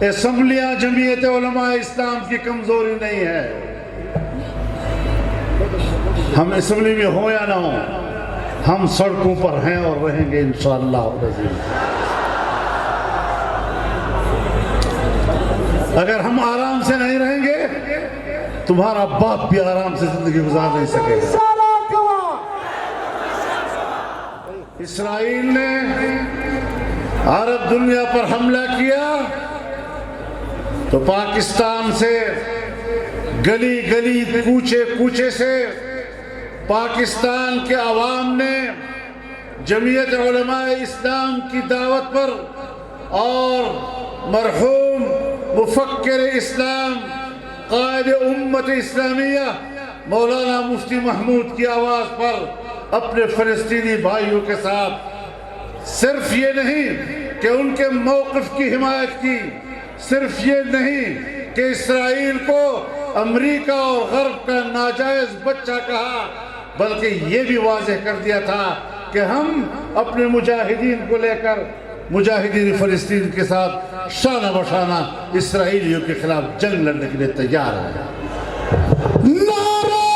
اسمبلیاں جمعیت علماء اسلام کی کمزوری نہیں ہے. ہم اسمبلی میں ہو یا نہ ہو، ہم سڑکوں پر ہیں اور رہیں گے انشاءاللہ العزیز. اگر ہم آرام سے نہیں رہیں گے، تمہارا باپ بھی آرام سے زندگی گزار نہیں سکے گا. اسرائیل نے عرب دنیا پر حملہ کیا تو پاکستان سے گلی گلی کوچے کوچے سے پاکستان کے عوام نے جمعیت علماء اسلام کی دعوت پر اور مرحوم مفکر اسلام قائد امت اسلامیہ مولانا مفتی محمود کی آواز پر اپنے فلسطینی بھائیوں کے ساتھ صرف یہ نہیں کہ ان کے موقف کی حمایت کی، صرف یہ نہیں کہ اسرائیل کو امریکہ اور غرب کا ناجائز بچہ کہا، بلکہ یہ بھی واضح کر دیا تھا کہ ہم اپنے مجاہدین کو لے کر مجاہدین فلسطین کے ساتھ شانہ بشانہ اسرائیلیوں کے خلاف جنگ لڑنے کے لیے تیار ہیں. نعرہ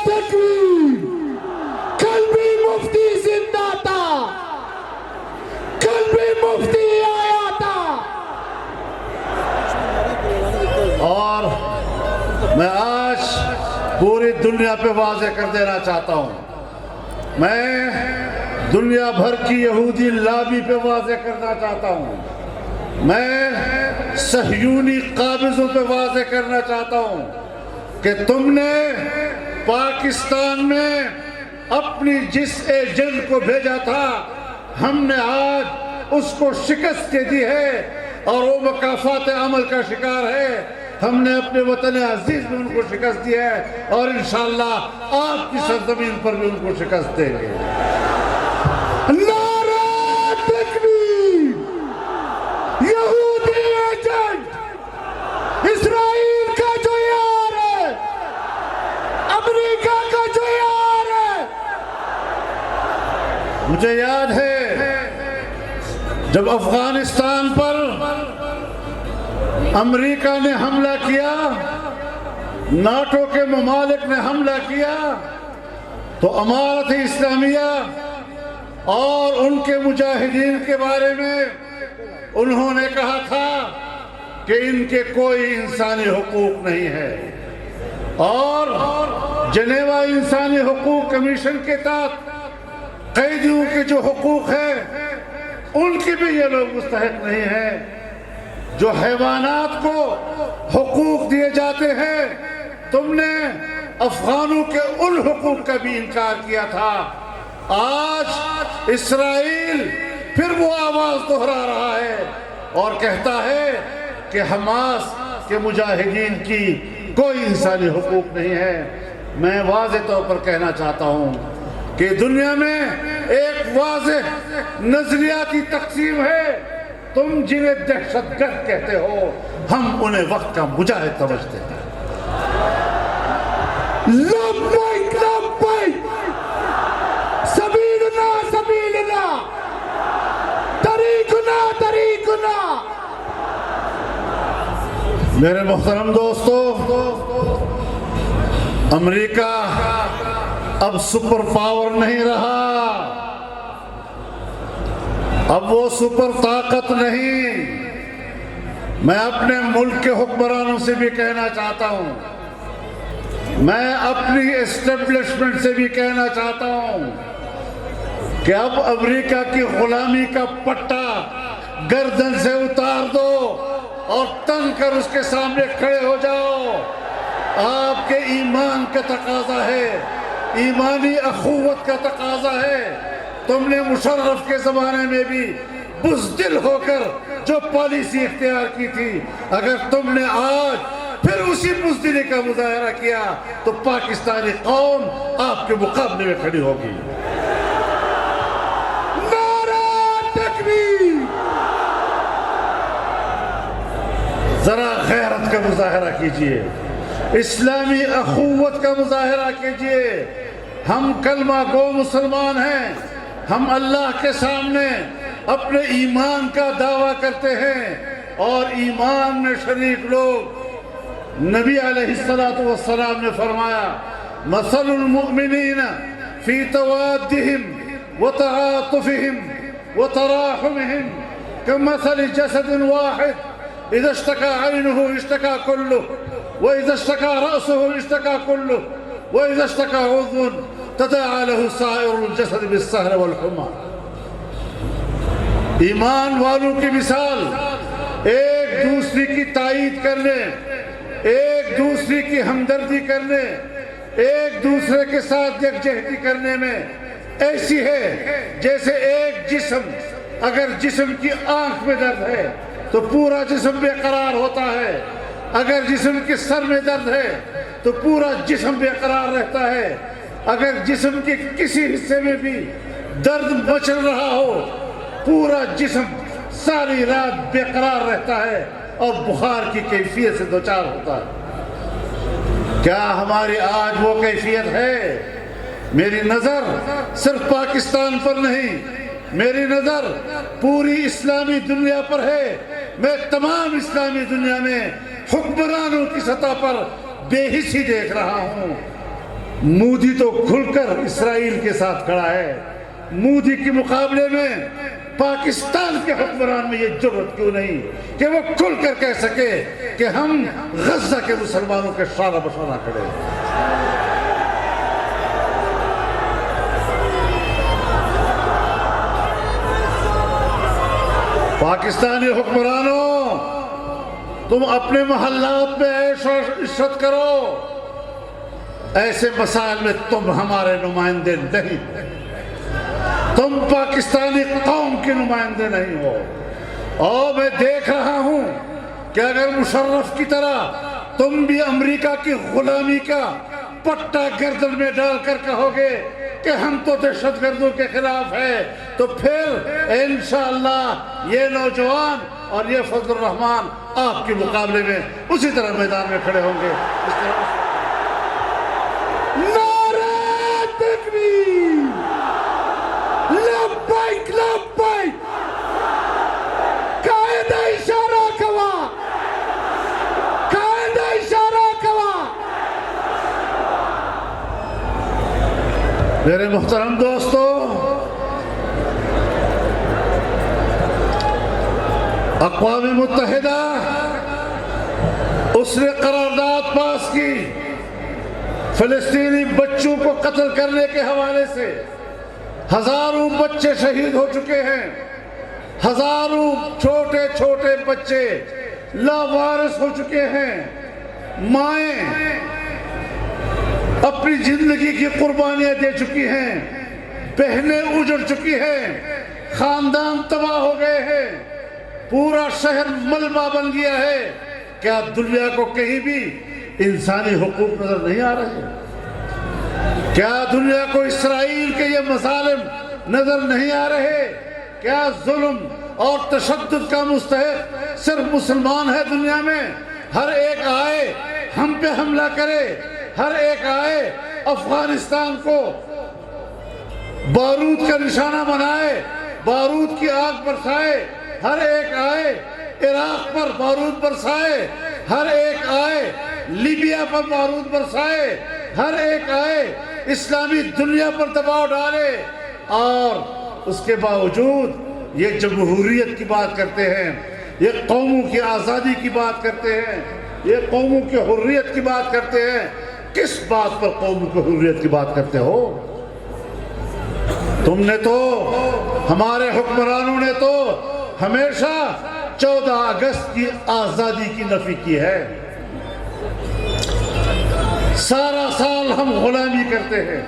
تکبیر! کل بھی مفتی زندہ تھا، کل بھی مفتی آیا تھا. اور میں آج پوری دنیا پہ واضح کر دینا چاہتا ہوں، میں دنیا بھر کی یہودی لابی پہ واضح کرنا چاہتا ہوں، میں صہیونی قابضوں پہ واضح کرنا چاہتا ہوں کہ تم نے پاکستان میں اپنی جس ایجنٹ کو بھیجا تھا، ہم نے آج اس کو شکست دے دی ہے اور وہ مکافات عمل کا شکار ہے. ہم نے اپنے وطن عزیز میں ان کو شکست دی ہے اور انشاءاللہ آپ کی سرزمین پر بھی ان کو شکست دیں گے. نعرہ تکبیر! یہودی ایجنٹ اسرائیل کا جو یار ہے، امریکہ کا جو یار ہے. مجھے یاد ہے جب افغانستان پر امریکہ نے حملہ کیا، ناٹو کے ممالک نے حملہ کیا، تو امارت اسلامیہ اور ان کے مجاہدین کے بارے میں انہوں نے کہا تھا کہ ان کے کوئی انسانی حقوق نہیں ہے، اور جنیوا انسانی حقوق کمیشن کے تحت قیدیوں کے جو حقوق ہیں ان کی بھی یہ لوگ مستحق نہیں ہیں. جو حیوانات کو حقوق دیے جاتے ہیں، تم نے افغانوں کے ان حقوق کا بھی انکار کیا تھا. آج اسرائیل پھر وہ آواز دہرا رہا ہے اور کہتا ہے کہ حماس کے مجاہدین کی کوئی انسانی حقوق نہیں ہے. میں واضح طور پر کہنا چاہتا ہوں کہ دنیا میں ایک واضح نظریاتی تقسیم ہے. تم جنہیں دہشت گرد کہتے ہو، ہم انہیں وقت کا مجاہد سمجھتے ہیں. لبیک لبیک، سبیلنا سبیلنا، طریقنا طریقنا. میرے محترم دوستو، امریکہ اب سپر پاور نہیں رہا، اب وہ سپر طاقت نہیں. میں اپنے ملک کے حکمرانوں سے بھی کہنا چاہتا ہوں، میں اپنی اسٹیبلشمنٹ سے بھی کہنا چاہتا ہوں کہ اب امریکہ کی غلامی کا پٹا گردن سے اتار دو اور تن کر اس کے سامنے کھڑے ہو جاؤ. آپ کے ایمان کا تقاضا ہے، ایمانی اخوت کا تقاضا ہے. تم نے مشرف کے زمانے میں بھی بزدل ہو کر جو پالیسی اختیار کی تھی، اگر تم نے آج پھر اسی بزدلی کا مظاہرہ کیا تو پاکستانی قوم آپ کے مقابلے میں کھڑی ہوگی. نعرہ تکبیر! ذرا غیرت کا مظاہرہ کیجئے، اسلامی اخوت کا مظاہرہ کیجئے. ہم کلمہ گو مسلمان ہیں، ہم اللہ کے سامنے اپنے ایمان کا دعویٰ کرتے ہیں اور ایمان میں شریک لوگ، نبی علیہ السلام نے فرمایا مثل المؤمنین فی توادہم وتعاطفہم وتراحمہم کمثل جسد واحد اذا اشتکى عینہ اشتکى کلہ واذا اشتکى رأسہ اشتکى کلہ واذا اشتکى عضو تداعى له سائر الجسد بالسہر والحمى۔ ایمان والوں کی مثال ایک دوسری کی تائید کرنے، ایک دوسری کی ہمدردی کرنے، ایک دوسرے کے ساتھ یکجہتی کرنے میں ایسی ہے جیسے ایک جسم، اگر جسم کی آنکھ میں درد ہے تو پورا جسم بے قرار ہوتا ہے، اگر جسم کے سر میں درد ہے تو پورا جسم بے قرار رہتا ہے، اگر جسم کے کسی حصے میں بھی درد مچل رہا ہو پورا جسم ساری رات بے قرار رہتا ہے اور بخار کی کیفیت سے دوچار ہوتا ہے۔ کیا ہماری آج وہ کیفیت ہے؟ میری نظر صرف پاکستان پر نہیں، میری نظر پوری اسلامی دنیا پر ہے۔ میں تمام اسلامی دنیا میں حکمرانوں کی سطح پر بے حسی دیکھ رہا ہوں۔ مودی تو کھل کر اسرائیل کے ساتھ کھڑا ہے، مودی کے مقابلے میں پاکستان کے حکمران میں یہ جرأت کیوں نہیں کہ وہ کھل کر کہہ سکے کہ ہم غزہ کے مسلمانوں کے شانہ بشانہ کھڑے ہیں۔ پاکستانی حکمرانوں، تم اپنے محلات میں عیش و عشرت کرو، ایسے مسائل میں تم ہمارے نمائندے نہیں، تم پاکستانی قوم کے نمائندے نہیں ہو۔ اور میں دیکھ رہا ہوں کہ اگر مشرف کی طرح تم بھی امریکہ کی غلامی کا پٹا گردن میں ڈال کر کہو گے کہ ہم تو دہشت گردوں کے خلاف ہے، تو پھر انشاءاللہ یہ نوجوان اور یہ فضل الرحمان آپ کے مقابلے میں اسی طرح میدان میں کھڑے ہوں گے۔ نعرہ تکبیر، لبیک لبیک، قائد اشارہ کوا، قائد اشارہ کوا۔ میرے محترم دوستو، اقوام متحدہ اس نے قرارداد پاس کی فلسطینی بچوں کو قتل کرنے کے حوالے سے۔ ہزاروں بچے شہید ہو چکے ہیں، ہزاروں چھوٹے چھوٹے بچے لاوارث ہو چکے ہیں، مائیں اپنی زندگی کی قربانیاں دے چکی ہیں، بہنیں اجڑ چکی ہیں، خاندان تباہ ہو گئے ہیں، پورا شہر ملبہ بن گیا ہے۔ کیا دنیا کو کہیں بھی انسانی حقوق نظر نہیں آ رہے؟ کیا دنیا کو اسرائیل کے یہ مظالم نظر نہیں آ رہے؟ کیا ظلم اور تشدد کا مستحق صرف مسلمان ہے دنیا میں؟ ہر ایک آئے ہم پہ حملہ کرے، ہر ایک آئے افغانستان کو بارود کا نشانہ بنائے، بارود کی آگ برسائے، ہر ایک آئے عراق پر بارود برسائے، ہر ایک آئے لیبیا پر بارود برسائے، ہر ایک آئے اسلامی دنیا پر دباؤ ڈالے، اور اس کے باوجود یہ جمہوریت کی بات کرتے ہیں، یہ قوموں کی آزادی کی بات کرتے ہیں، یہ قوموں کی حریت کی بات کرتے ہیں۔ کس بات پر قوموں کی حریت کی بات کرتے ہو؟ تم نے تو، ہمارے حکمرانوں نے تو ہمیشہ 14 اگست کی آزادی کی نفی کی ہے۔ سارا سال ہم غلامی کرتے ہیں،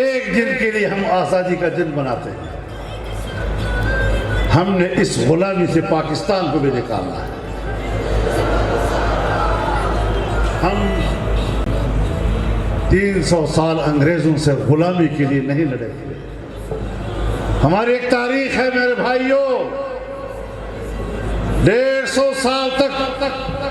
ایک دن کے لیے ہم آزادی کا دن بناتے ہیں۔ ہم نے اس غلامی سے پاکستان کو بھی نکالنا ہے۔ ہم 300 سال انگریزوں سے غلامی کے لیے نہیں لڑے ہوئے۔ ہماری ایک تاریخ ہے میرے بھائیوں، 150 سال تک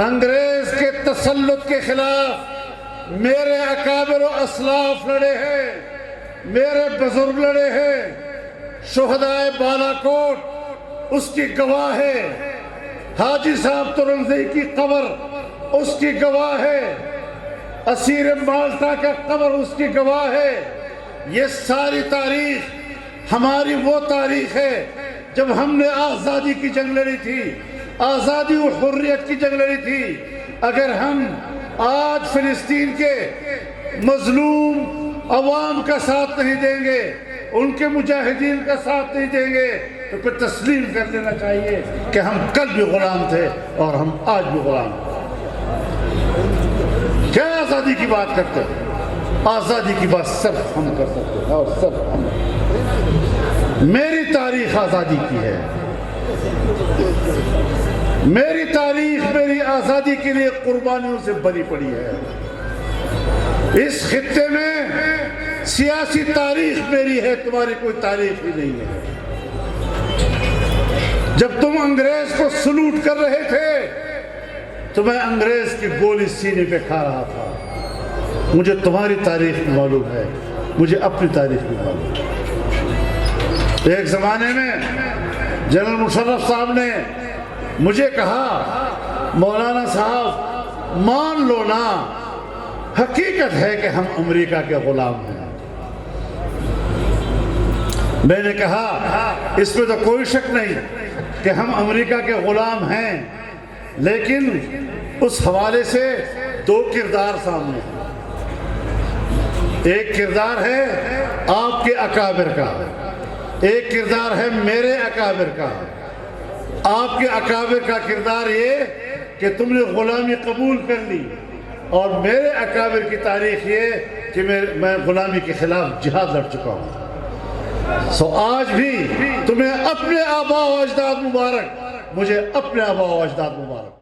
انگریز کے تسلط کے خلاف میرے اکابر و اسلاف لڑے ہیں، میرے بزرگ لڑے ہیں۔ شہدائے بالا کوٹ اس کی گواہ ہے۔ حاجی صاحب ترنزئی کی قبر اس کی گواہ ہے، اسیر مالٹا کا قبر اس کی گواہ ہے۔ یہ ساری تاریخ ہماری وہ تاریخ ہے جب ہم نے آزادی کی جنگ لڑی تھی، آزادی و حریت کی جنگ لڑی تھی۔ اگر ہم آج فلسطین کے مظلوم عوام کا ساتھ نہیں دیں گے، ان کے مجاہدین کا ساتھ نہیں دیں گے، تو پھر تسلیم کر لینا چاہیے کہ ہم کل بھی غلام تھے اور ہم آج بھی غلام ہیں۔ کیا آزادی کی بات کرتے ہیں؟ آزادی کی بات صرف ہم کر سکتے ہیں اور صرف ہم۔ میری تاریخ آزادی کی ہے، میری تاریخ میری آزادی کے لیے قربانیوں سے بھری پڑی ہے۔ اس خطے میں سیاسی تاریخ میری ہے، تمہاری کوئی تاریخ ہی نہیں ہے۔ جب تم انگریز کو سلوٹ کر رہے تھے تو میں انگریز کی گولی سینے پہ کھا رہا تھا۔ مجھے تمہاری تاریخ بھی معلوم ہے، مجھے اپنی تاریخ بھی معلوم ہے۔ ایک زمانے میں جنرل مشرف صاحب نے مجھے کہا، مولانا صاحب مان لو نا، حقیقت ہے کہ ہم امریکہ کے غلام ہیں۔ میں نے کہا اس میں تو کوئی شک نہیں کہ ہم امریکہ کے غلام ہیں، لیکن اس حوالے سے دو کردار سامنے ہیں۔ ایک کردار ہے آپ کے اکابر کا، ایک کردار ہے میرے اکابر کا۔ آپ کے اکابر کا کردار یہ کہ تم نے غلامی قبول کر لی، اور میرے اکابر کی تاریخ یہ کہ میں غلامی کے خلاف جہاد لڑ چکا ہوں۔ آج بھی تمہیں اپنے آباء و اجداد مبارک، مجھے اپنے آباء و اجداد مبارک۔